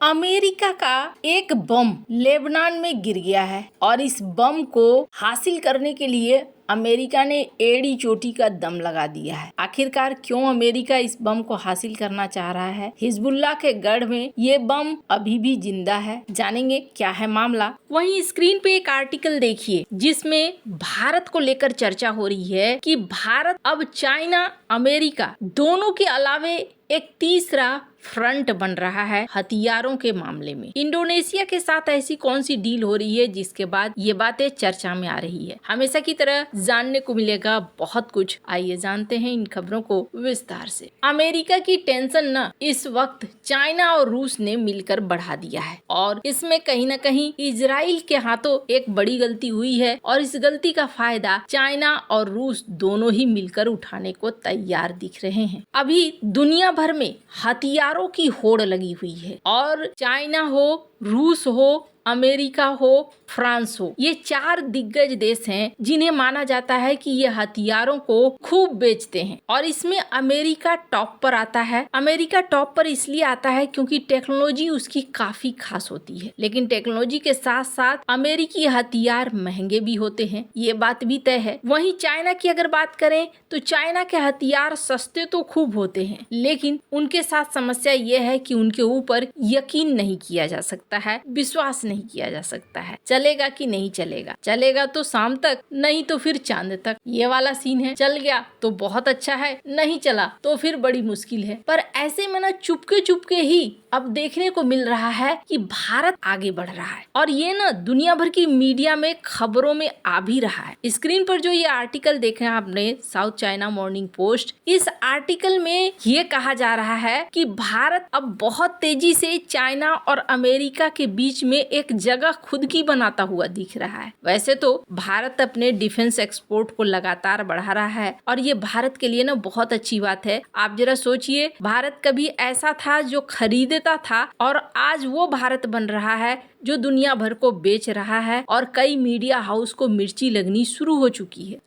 America का एक बम Lebanon में गिर गया है और इस बम को हासिल करने के लिए अमेरिका ने एड़ी चोटी का दम लगा दिया है। आखिरकार क्यों अमेरिका इस बम को हासिल करना चाह रहा है? हिजबुल्लाह के गढ़ में ये बम अभी भी जिंदा है। जानेंगे क्या है मामला। वहीं स्क्रीन पे एक आर्टिकल देखिए जिसमें भारत को लेकर चर्चा हो रही है कि भारत अब चाइना, अमेरिका दोनों के अलावे एक तीसरा फ्रंट बन रहा है हथियारों के मामले में। इंडोनेशिया के साथ ऐसी कौन सी डील हो रही है जिसके बाद ये बातें चर्चा में आ रही है। हमेशा की तरह जानने को मिलेगा बहुत कुछ। आइए जानते हैं इन खबरों को विस्तार से। अमेरिका की टेंशन न इस वक्त चाइना और रूस ने मिलकर बढ़ा दिया है और इसमें कहीं न कहीं इजराइल के हाथों एक बड़ी गलती हुई है और इस गलती का फायदा चाइना और रूस दोनों ही मिलकर उठाने को तैयार दिख रहे हैं। अभी दुनिया भर में हथियारों की होड़ लगी हुई है और चाइना हो, रूस हो, अमेरिका हो, फ्रांस हो, ये चार दिग्गज देश हैं जिन्हें माना जाता है कि ये हथियारों को खूब बेचते हैं और इसमें अमेरिका टॉप पर आता है। अमेरिका टॉप पर इसलिए आता है क्योंकि टेक्नोलॉजी उसकी काफी खास होती है, लेकिन टेक्नोलॉजी के साथ साथ अमेरिकी हथियार महंगे भी होते हैं, ये बात भी तय है। वहीं चाइना की अगर बात करें तो चाइना के हथियार सस्ते तो खूब होते हैं, लेकिन उनके साथ समस्या ये है कि उनके ऊपर यकीन नहीं किया जा सकता है, विश्वास नहीं किया जा सकता है। चलेगा कि नहीं चलेगा, चलेगा तो शाम तक, नहीं तो फिर चांद तक, ये वाला सीन है। चल गया तो बहुत अच्छा है, नहीं चला तो फिर बड़ी मुश्किल है। पर ऐसे में ना चुपके चुपके ही अब देखने को मिल रहा है कि भारत आगे बढ़ रहा है और ये ना दुनिया भर की मीडिया में खबरों में आ भी रहा है। स्क्रीन पर जो ये आर्टिकल देखे आपने, साउथ चाइना मॉर्निंग पोस्ट, इस आर्टिकल में ये कहा जा रहा है कि भारत अब बहुत तेजी से चाइना और अमेरिका के बीच में एक जगह खुद की बनाता हुआ दिख रहा है। वैसे तो भारत अपने डिफेंस एक्सपोर्ट को लगातार बढ़ा रहा है और ये भारत के लिए ना बहुत अच्छी बात है। आप जरा सोचिए, भारत कभी ऐसा था जो खरीदता था और आज वो भारत बन रहा है जो दुनिया भर को बेच रहा है और कई मीडिया हाउस को मिर्ची लगनी शुरू हो चुकी है।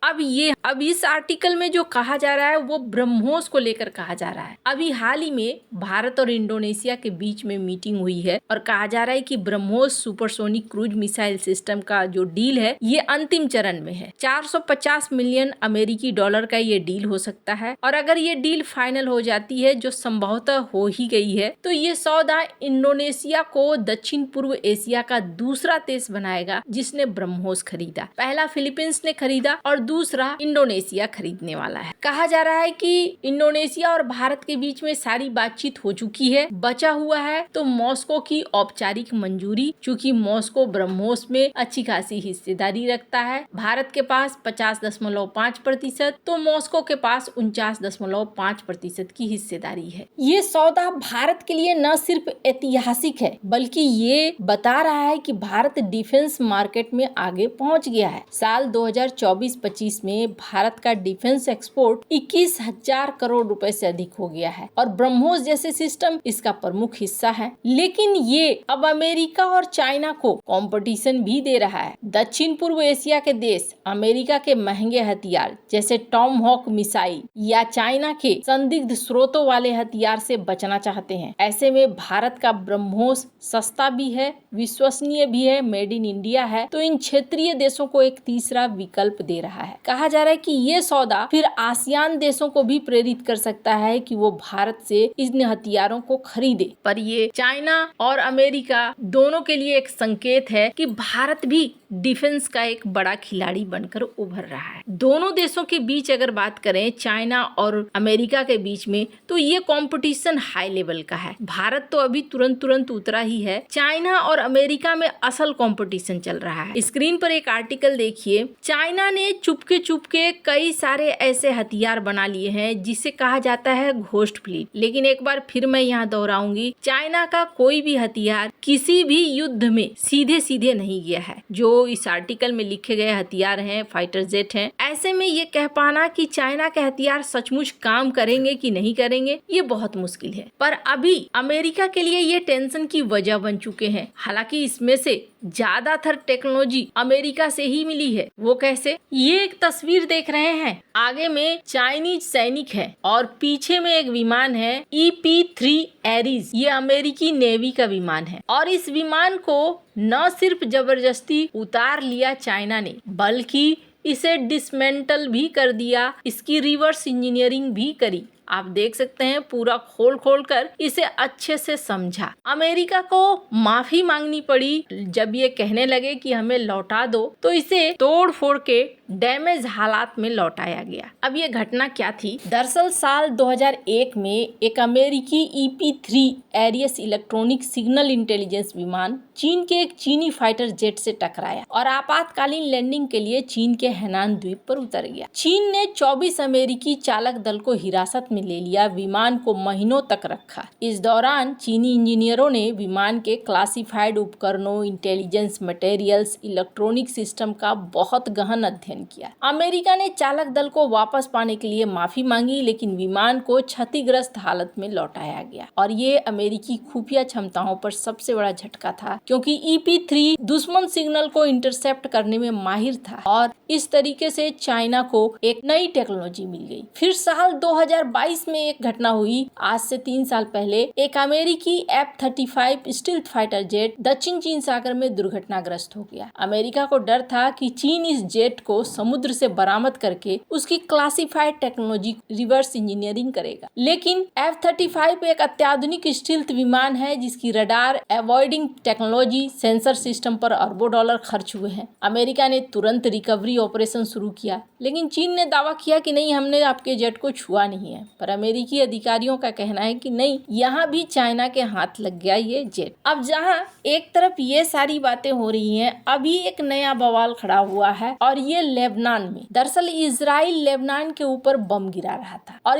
अब इस आर्टिकल में जो कहा जा रहा है वो ब्रह्मोस को लेकर कहा जा रहा है। अभी हाल ही में भारत और इंडोनेशिया के बीच में मीटिंग हुई है और कहा जा रहा है कि BrahMos supersonic cruise missile system का जो डील है ये अंतिम चरण में है। 450 मिलियन अमेरिकी डॉलर का ये डील हो सकता है और अगर ये डील फाइनल हो जाती है, जो संभवतः हो ही गई है, तो ये सौदा इंडोनेशिया को दक्षिण पूर्व एशिया का दूसरा देश बनाएगा जिसने ब्रह्मोस खरीदा। पहला फिलीपींस ने खरीदा और दूसरा इंडोनेशिया खरीदने वाला है। कहा जा रहा है कि इंडोनेशिया और भारत के बीच में सारी बातचीत हो चुकी है, बचा हुआ है तो मॉस्को की औपचारिक मंजूरी। चूंकि मॉस्को ब्रह्मोस में अच्छी खासी हिस्सेदारी रखता है, भारत के पास 50.5% तो मॉस्को के पास 49.5% की हिस्सेदारी है। ये सौदा भारत के लिए न सिर्फ ऐतिहासिक है बल्कि ये बता रहा है कि भारत डिफेंस मार्केट में आगे पहुंच गया है। साल 2024-25 में भारत का डिफेंस एक्सपोर्ट 21,000 करोड़ रुपए से अधिक हो गया है और ब्रह्मोस जैसे सिस्टम इसका प्रमुख हिस्सा है। लेकिन ये अब अमेरिका और चाइना को कंपटीशन भी दे रहा है। दक्षिण पूर्व एशिया के देश अमेरिका के महंगे हथियार जैसे टॉम हॉक मिसाइल या चाइना के संदिग्ध स्रोतों वाले हथियार से बचना चाहते हैं। ऐसे में भारत का ब्रह्मोस सस्ता भी है, विश्वसनीय भी है, मेड इन इंडिया है, तो इन क्षेत्रीय देशों को एक तीसरा विकल्प दे रहा है। कहा जा रहा है कि ये सौदा फिर आसियान देशों को भी प्रेरित कर सकता है कि वो भारत से इन हथियारों को खरीदे। पर ये चाइना और अमेरिका दोनों के लिए एक संकेत है कि भारत भी डिफेंस का एक बड़ा खिलाड़ी बनकर उभर रहा है। दोनों देशों के बीच अगर बात करें, चाइना और अमेरिका के बीच में, तो ये कंपटीशन हाई लेवल का है। भारत तो अभी तुरंत उतरा ही है, चाइना और अमेरिका में असल कंपटीशन चल रहा है। स्क्रीन पर एक आर्टिकल देखिए, चाइना ने चुपके कई सारे ऐसे हथियार बना लिए हैं जिसे कहा जाता है घोस्ट फ्लीट। लेकिन एक बार फिर मैं यहाँ दोहराऊंगी, चाइना का कोई भी हथियार किसी भी युद्ध में सीधे नहीं गया है। जो जो इस आर्टिकल में लिखे गए हथियार हैं, फाइटर जेट हैं, ऐसे में ये कह पाना कि चाइना के हथियार सचमुच काम करेंगे कि नहीं करेंगे, ये बहुत मुश्किल है। पर अभी अमेरिका के लिए ये टेंशन की वजह बन चुके हैं। हालांकि इसमें से ज्यादातर टेक्नोलॉजी अमेरिका से ही मिली है। वो कैसे? ये एक तस्वीर देख रहे हैं, आगे में चाइनीज सैनिक है और पीछे में एक विमान है EP-3 एरीज। ये अमेरिकी नेवी का विमान है और इस विमान को न सिर्फ जबरदस्ती उतार लिया चाइना ने, बल्कि इसे डिसमेंटल भी कर दिया, इसकी रिवर्स इंजीनियरिंग भी करी। आप देख सकते हैं पूरा खोल कर इसे अच्छे से समझा। अमेरिका को माफी मांगनी पड़ी जब ये कहने लगे कि हमें लौटा दो, तो इसे तोड़ फोड़ के डैमेज हालात में लौटाया गया। अब ये घटना क्या थी? दरअसल साल 2001 में एक अमेरिकी EP-3 areas electronic signal intelligence विमान चीन के एक चीनी फाइटर जेट से टकराया और आपातकालीन लैंडिंग के लिए चीन के हैनान द्वीप पर उतर गया। चीन ने 24 अमेरिकी चालक दल को हिरासत में ले लिया, विमान को महीनों तक रखा। इस दौरान चीनी इंजीनियरों ने विमान के क्लासिफाइड उपकरणों, इंटेलिजेंस मटेरियल्स, इलेक्ट्रॉनिक सिस्टम का बहुत गहन अध्ययन किया। अमेरिका ने चालक दल को वापस पाने के लिए माफी मांगी, लेकिन विमान को क्षतिग्रस्त हालत में लौटाया गया और ये अमेरिकी खुफिया क्षमताओं पर सबसे बड़ा झटका था, क्योंकि EP-3 दुश्मन सिग्नल को इंटरसेप्ट करने में माहिर था और इस तरीके से चाइना को एक नई टेक्नोलॉजी मिल गई। फिर साल 2022 में एक घटना हुई। आज से 3 साल पहले एक अमेरिकी F-35 स्टील्थ फाइटर जेट दक्षिण चीन सागर में दुर्घटनाग्रस्त हो गया। अमेरिका को डर था कि चीन इस जेट को समुद्र से बरामद करके उसकी क्लासिफाइड टेक्नोलॉजी रिवर्स इंजीनियरिंग करेगा, लेकिन F-35 एक अत्याधुनिक स्टील्थ विमान है जिसकी radar avoiding technology, sensor system पर अरबों डॉलर खर्च हुए हैं। अमेरिका ने तुरंत रिकवरी ऑपरेशन शुरू किया, लेकिन चीन ने दावा किया कि नहीं, हमने आपके जेट को छुआ नहीं है। पर अमेरिकी अधिकारियों का कहना है कि नहीं, यहाँ भी चाइना के हाथ लग गया ये जेट। अब जहाँ एक तरफ ये सारी बातें हो रही हैं, अभी एक नया बवाल खड़ा हुआ है और ये लेबनान में। दरअसल इजराइल लेबनान के ऊपर बम गिरा रहा था और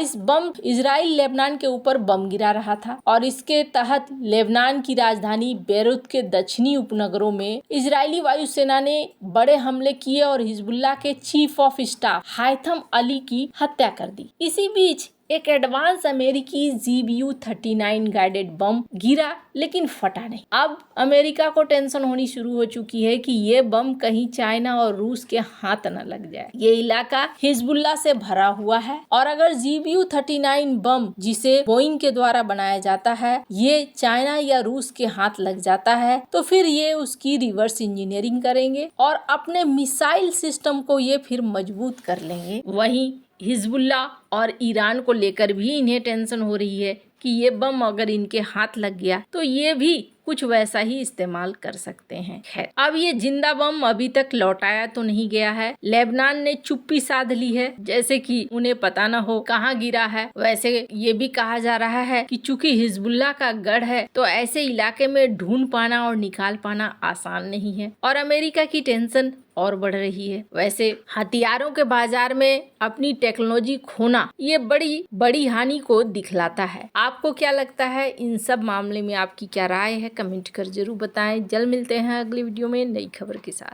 इजराइल लेबनान के ऊपर बम गिरा रहा था और इसके तहत लेबनान की राजधानी बेरूत के दक्षिणी उपनगरों में इजरायली वायुसेना ने बड़े हमले किए और हिजबुल्लाह के चीफ ऑफ स्टाफ हाइथम अली की हत्या कर दी। इसी बीच एक एडवांस अमेरिकी GBU-39 गाइडेड बम गिरा, लेकिन फटा नहीं। अब अमेरिका को टेंशन होनी शुरू हो चुकी है कि ये बम कहीं चाइना और रूस के हाथ न लग जाए। ये इलाका हिजबुल्लाह से भरा हुआ है और अगर GBU-39 बम, जिसे बोइंग के द्वारा बनाया जाता है, ये चाइना या रूस के हाथ लग जाता है, तो फिर ये उसकी रिवर्स इंजीनियरिंग करेंगे और अपने मिसाइल सिस्टम को ये फिर मजबूत कर लेंगे। वहीं हिजबुल्लाह और ईरान को लेकर भी इन्हें टेंशन हो रही है कि ये बम अगर इनके हाथ लग गया तो ये भी कुछ वैसा ही इस्तेमाल कर सकते हैं। खैर, अब ये जिंदा बम अभी तक लौटाया तो नहीं गया है। लेबनान ने चुप्पी साध ली है, जैसे कि उन्हें पता न हो कहाँ गिरा है। वैसे ये भी कहा जा रहा है कि चूंकि हिजबुल्लाह का गढ़ है, तो ऐसे इलाके में ढूंढ पाना और निकाल पाना आसान नहीं है और अमेरिका की टेंशन और बढ़ रही है। वैसे हथियारों के बाजार में अपनी टेक्नोलॉजी खोना ये बड़ी हानि को दिखलाता है। आपको क्या लगता है? इन सब मामले में आपकी क्या राय है? कमेंट कर जरूर बताएं। जल्द मिलते हैं अगली वीडियो में नई खबर के साथ।